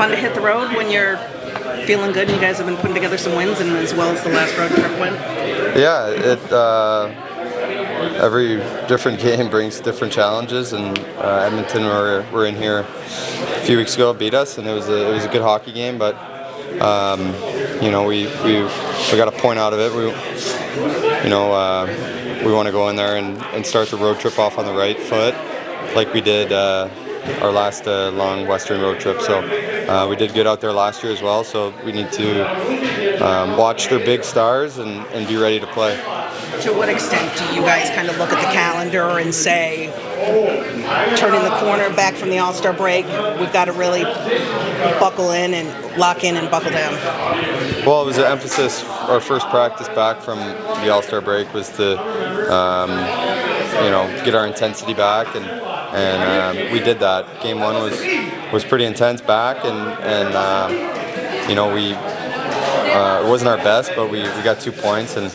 fun to hit the road when you're feeling good and you guys have been putting together some wins, and as well as the last road trip win? Yeah, every different game brings different challenges, and Edmonton were in here a few weeks ago, beat us, and it was a good hockey game. But we got a point out of it. We want to go in there and start the road trip off on the right foot, like we did our last long Western road trip. So we did good out there last year as well. So we need to watch their big stars and be ready to play. To what extent do you guys kind of look at the calendar and say, turning the corner back from the All-Star break, we've got to really buckle in and lock in and buckle down? Well, it was an emphasis. Our first practice back from the All-Star break was to, get our intensity back, and we did that. Game one was pretty intense back, and it wasn't our best, but we got 2 points, and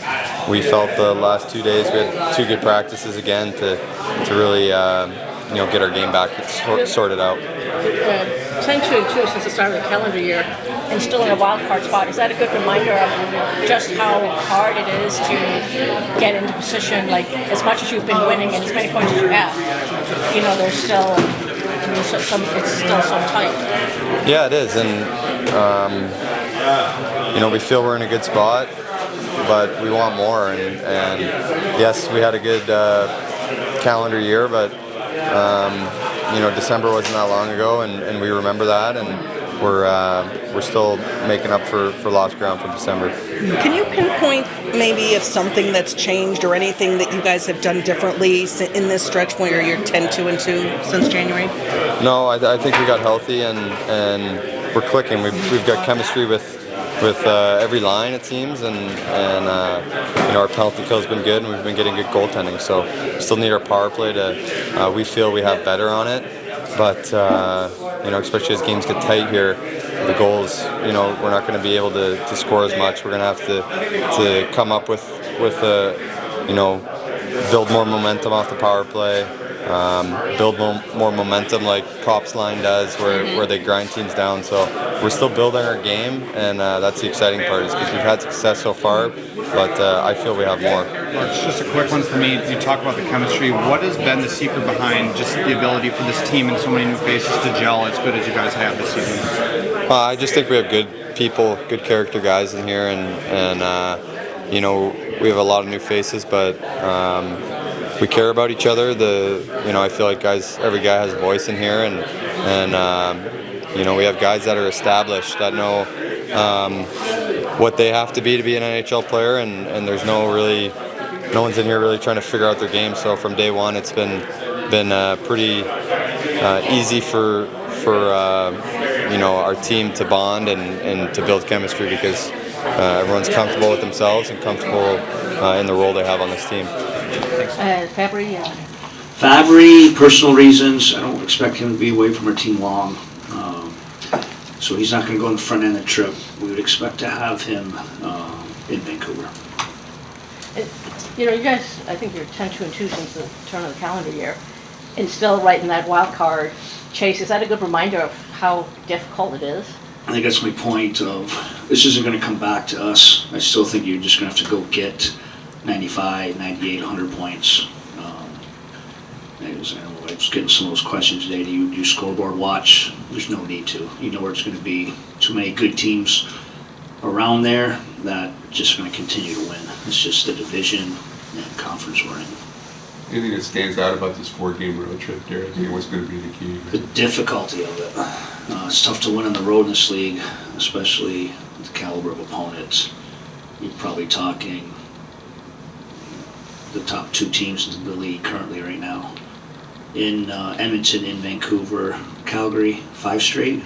we felt the last 2 days we had 2 good practices again to really get our game back sorted out. 10-2 since the start of the calendar year, and still in a wild card spot. Is that a good reminder of just how hard it is to get into position? Like, as much as you've been winning and as many points as you have, there's still it's still so tight. Yeah, it is, and we feel we're in a good spot, but we want more. And yes, we had a good calendar year, but December wasn't that long ago, and we remember that, and we're still making up for lost ground from December. Can you pinpoint maybe if something that's changed or anything that you guys have done differently in this stretch where you're 10-2 since January? No, I think we got healthy and we're clicking. We've got chemistry with every line, it seems, and our penalty kill has been good, and we've been getting good goaltending. So we still need our power play to. We feel we have better on it, but especially as games get tight here, the goals. We're not going to be able to score as much. We're going to have to come up with build more momentum off the power play. Build more momentum like Cops line does, where they grind teams down. So we're still building our game, and that's the exciting part, is because we've had success so far, but I feel we have more. It's just a quick one for me. You talk about the chemistry. What has been the secret behind just the ability for this team and so many new faces to gel as good as you guys have this season? I just think we have good people, good character guys in here, and we have a lot of new faces, but we care about each other. I feel like every guy has a voice in here, and we have guys that are established that know what they have to be an NHL player, and there's no one's in here really trying to figure out their game. So from day one, it's been pretty easy for our team to bond and to build chemistry, because everyone's comfortable with themselves and comfortable in the role they have on this team. Fabry, personal reasons. I don't expect him to be away from our team long, so he's not going to go on the front end of the trip. We would expect to have him in Vancouver. You guys, I think you're 10-2 since the turn of the calendar year, and still right in that wild card chase. Is that a good reminder of how difficult it is? I think that's my point of, this isn't going to come back to us. I still think you're just going to have to go get 95, 98, 100 points. I was getting some of those questions today. Do you do scoreboard watch? There's no need to. You know where it's going to be. Too many good teams around there that just going to continue to win. It's just the division and conference we're in. Anything that stands out about this 4-game road trip, Derek? What's going to be the key? The difficulty of it. It's tough to win on the road in this league, especially with the caliber of opponents. You're probably talking the top 2 teams in the league currently right now. In Edmonton, in Vancouver, Calgary, 5 straight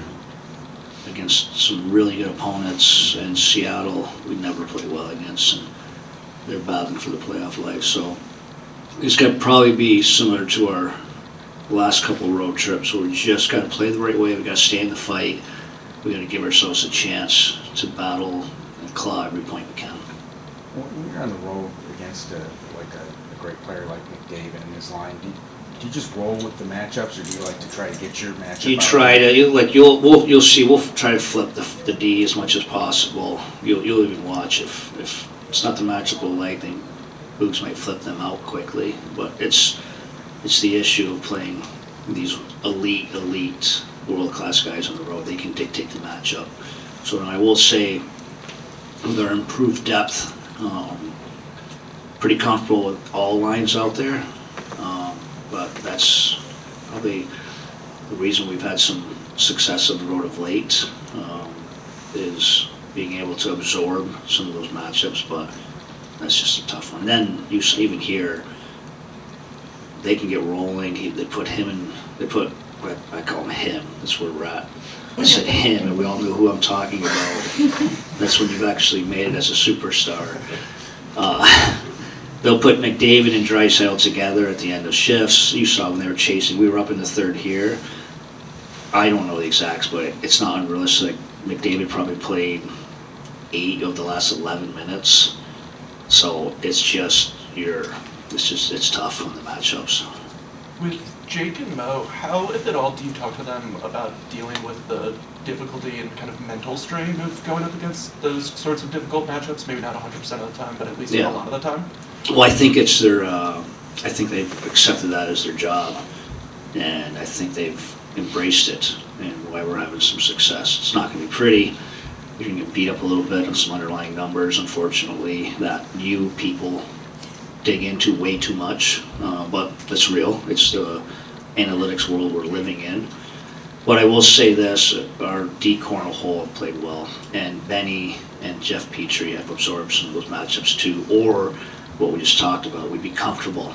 against some really good opponents. And Seattle, we never play well against, and they're battling for the playoff life. So it's got to probably be similar to our last couple road trips, where we just got to play the right way. We got to stay in the fight. We got to give ourselves a chance to battle and claw every point we can. When you're on the road against a great player like McDavid and his line, Do you just roll with the matchups, or do you like to try to get your matchup? You try to, you'll see, we'll try to flip the D as much as possible. You'll even watch if it's not the matchup we'll like, then Boogs might flip them out quickly. But it's the issue of playing these elite world-class guys on the road. They can dictate the matchup. So I will say, with our improved depth, pretty comfortable with all lines out there. But that's probably the reason we've had some success on the road of late, is being able to absorb some of those matchups, but that's just a tough one. And then you even here, they can get rolling. They put him in, I call him him, that's where we're at. I said him, and we all know who I'm talking about. That's when you've actually made it as a superstar. They'll put McDavid and Draisaitl together at the end of shifts. You saw when they were chasing. We were up in the third here. I don't know the exacts, but it's not unrealistic. McDavid probably played 8 of the last 11 minutes. So it's tough on the matchups. With Jake and Mo, how, if at all, do you talk to them about dealing with the difficulty and kind of mental strain of going up against those sorts of difficult matchups? Maybe not 100% of the time, but at least a lot of the time? Well, I think it's their, I think they've accepted that as their job, and I think they've embraced it, and why we're having some success. It's not going to be pretty. You're going to get beat up a little bit on some underlying numbers, unfortunately, that you people dig into way too much, but that's real. It's the analytics world we're living in. But I will say this, our D corner hole have played well, and Benny and Jeff Petrie have absorbed some of those matchups too, or what we just talked about, we'd be comfortable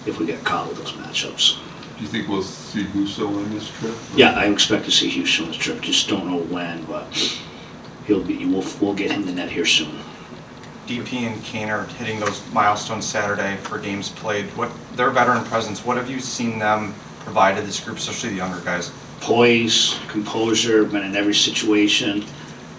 if we get caught with those matchups. Do you think we'll see Husso on this trip? Yeah, I expect to see Husso on this trip. Just don't know when, but we'll get him the net here soon. DP and Kane are hitting those milestones Saturday for games played. What their veteran presence, what have you seen them provide to this group, especially the younger guys? Poise, composure, been in every situation.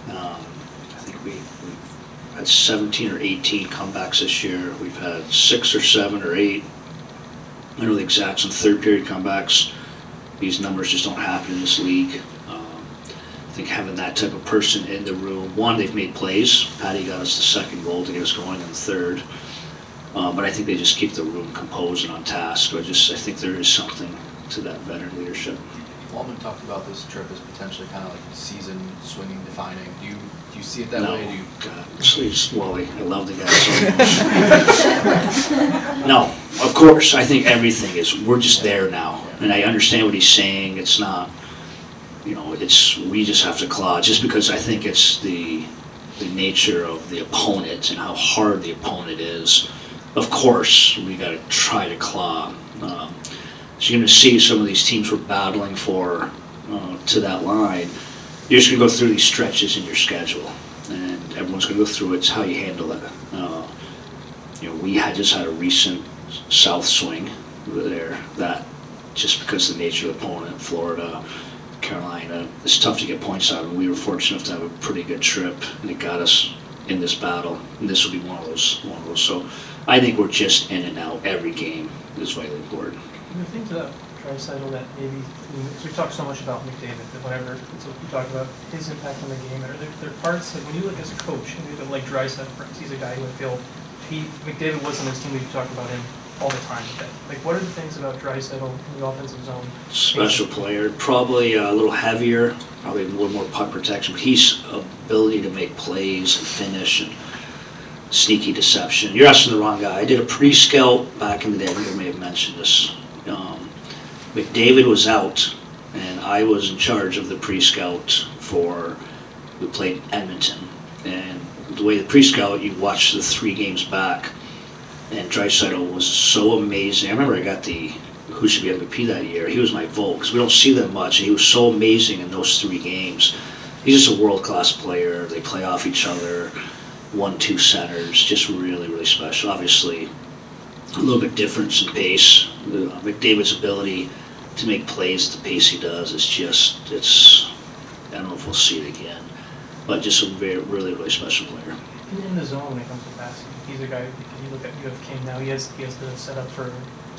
I think we've had 17 or 18 comebacks this year. We've had 6 or 7 or 8. I don't know the exacts on third period comebacks. These numbers just don't happen in this league. I think having that type of person in the room, one, they've made plays. Patty got us the second goal to get us going in the third. But I think they just keep the room composed and on task. I think there is something to that veteran leadership. Waldman talked about this trip as potentially kind of like season swinging defining. Do you see it that way? Do you... God, please, Wally, I love the guy so much. No, of course, I think everything is, we're just there now. And I understand what he's saying. It's not, we just have to claw. Just because I think it's the nature of the opponent and how hard the opponent is. Of course, we got to try to claw. So you're going to see some of these teams we're battling for to that line. You're just going to go through these stretches in your schedule, and everyone's going to go through it. It's how you handle it. We just had a recent south swing there that just because of the nature of the opponent, Florida, Carolina, it's tough to get points out of. And we were fortunate enough to have a pretty good trip, and it got us in this battle. And this will be one of those. So I think we're just in and out. Every game is vitally important. The thing to that Draisaitl that maybe, because we talk so much about McDavid, that whenever we talk about his impact on the game, are there parts that when you look as a coach, and you look like Draisaitl, for instance, he's a guy who would feel, McDavid wasn't his team, we talk about him all the time. Like, what are the things about Draisaitl in the offensive zone? Special player, probably a little heavier, probably a little more puck protection, but he's ability to make plays and finish and sneaky deception. You're asking the wrong guy. I did a pre-scout back in the day. I think I may have mentioned this. McDavid was out, and I was in charge of the pre-scout we played Edmonton. And the way the pre-scout, you watch the 3 games back, and Draisaitl was so amazing. I remember I got the who should be MVP that year. He was my vote, because we don't see them much, and he was so amazing in those 3 games. He's just a world-class player. They play off each other, 1-2 centers, just really, really special. Obviously, a little bit difference in pace. McDavid's ability to make plays at the pace he does is I don't know if we'll see it again, but just a really, really special player. In the zone when it comes to passing, he's a guy, you have King now, he has the setup for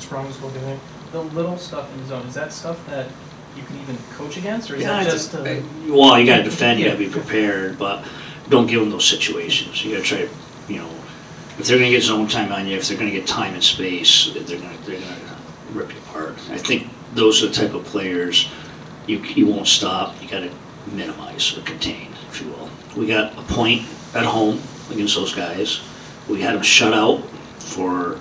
Sprung's go doing, the little stuff in the zone, is that stuff that you can even coach against, or is Yeah, that just? well, you got to defend, you got to be prepared, but don't give them those situations. You got to try to, if they're going to get zone time on you, if they're going to get time and space, they're going to rip you apart. I think those are the type of players you won't stop. You got to minimize or contain, if you will. We got a point at home against those guys. We had them shut out for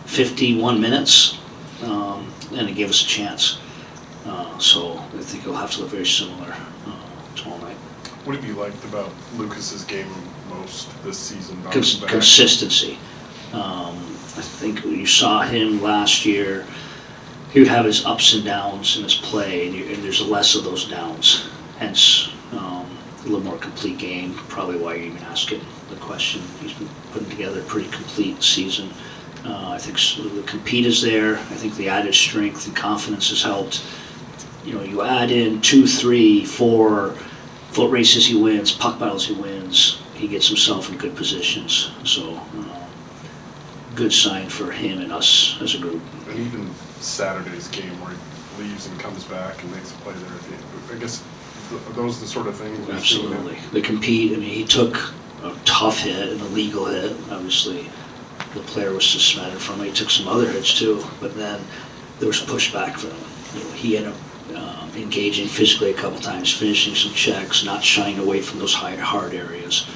51 minutes, and it gave us a chance. So I think it'll have to look very similar tomorrow night. What have you liked about Lucas's game most this season? Bouncing back? Consistency. I think you saw him last year. He would have his ups and downs in his play, and there's less of those downs. Hence, a little more complete game. Probably why you're even asking the question. He's been putting together a pretty complete season. I think the compete is there. I think the added strength and confidence has helped. You add in 2, 3, 4 foot races he wins, puck battles he wins. He gets himself in good positions. So, good sign for him and us as a group. And even Saturday's game where he leaves and comes back and makes a play there at the end. I guess are those the sort of things we've seen? Absolutely. The compete, he took a tough hit, an illegal hit. Obviously, the player was suspended from it. He took some other hits too, but then there was pushback from him. He ended up engaging physically a couple times, finishing some checks, not shying away from those hard areas.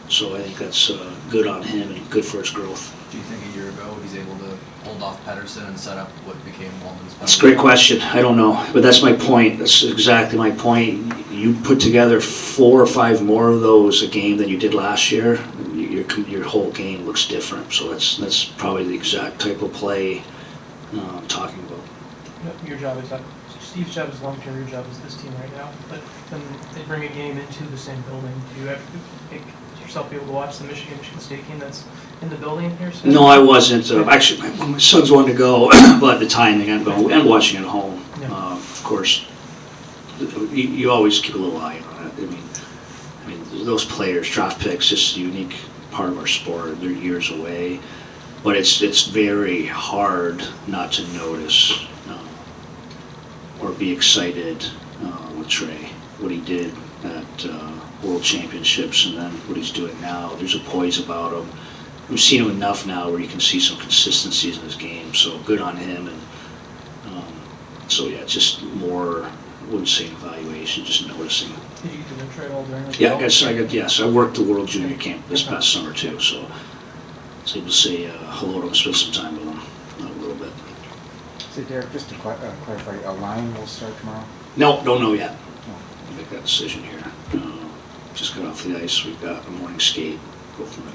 So I think that's good on him and good for his growth. Do you think a year ago he's able to hold off Pedersen and set up what became Walden's? That's a great question. I don't know, but that's my point. That's exactly my point. You put together 4 or 5 more of those a game than you did last year, your whole game looks different. So that's probably the exact type of play I'm talking about. Your job is Steve's job is long-term, your job is this team right now, but then they bring a game into the same building. Do you have to make yourself be able to watch the Michigan State game that's in the building here? So? No, I wasn't. Actually, my son's wanting to go, but the timing, I'm going and watching at home. Yeah. Of course, you always keep a little eye on it. I mean, those players, draft picks, just a unique part of our sport. They're years away, but it's very hard not to notice or be excited with Trey, what he did at World Championships and then what he's doing now. There's a poise about him. We've seen him enough now where you can see some consistencies in his game, so good on him. And so yeah, just more, I wouldn't say an evaluation, just noticing. Did you get to know Trey all during this? Yeah, yes, I worked the World Junior Camp this past summer too, so I was able to say hello to him, spend some time with him a little bit. So Derek, just to clarify, a line will start tomorrow? No, don't know yet. I'll make that decision here. Just got off the ice. We've got a morning skate. Go from it.